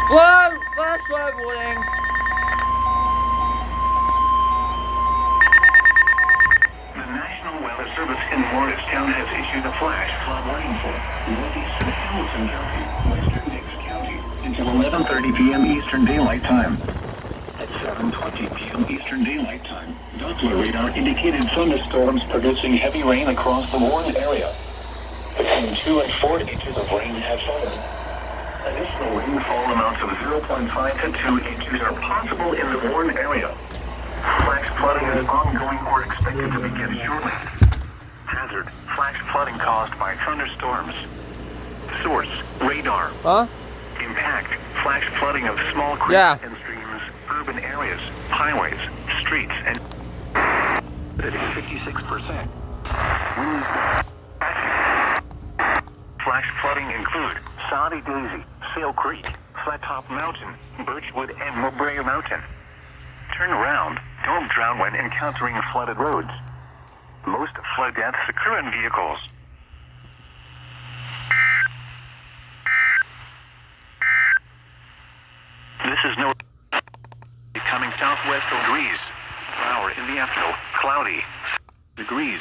Flash flood warning. The National Weather Service in Morristown has issued a flash flood warning for northeastern Hamilton County, western Dix County, until 11:30 p.m. Eastern Daylight Time. At 7:20 p.m. Eastern Daylight Time, Doppler radar indicated thunderstorms producing heavy rain across the Warren area. Between 2 and 4 inches of rain have fallen. Additional rainfall amounts of 0.5 to 2 inches are possible in the Warren area. Flash flooding is ongoing or expected to begin shortly. Hazard: flash flooding caused by thunderstorms. Source: radar. Huh? Impact: flash flooding of small creeks and streams, urban areas, highways, streets, and at 56%. Flash flooding include Saudi Daisy, Sail Creek, Flat Top Mountain, Birchwood, and Mowbray Mountain. Turn around. Don't drown when encountering flooded roads. Most flood deaths occur in vehicles. This is no coming southwest degrees. Per hour in the afternoon, cloudy. Degrees.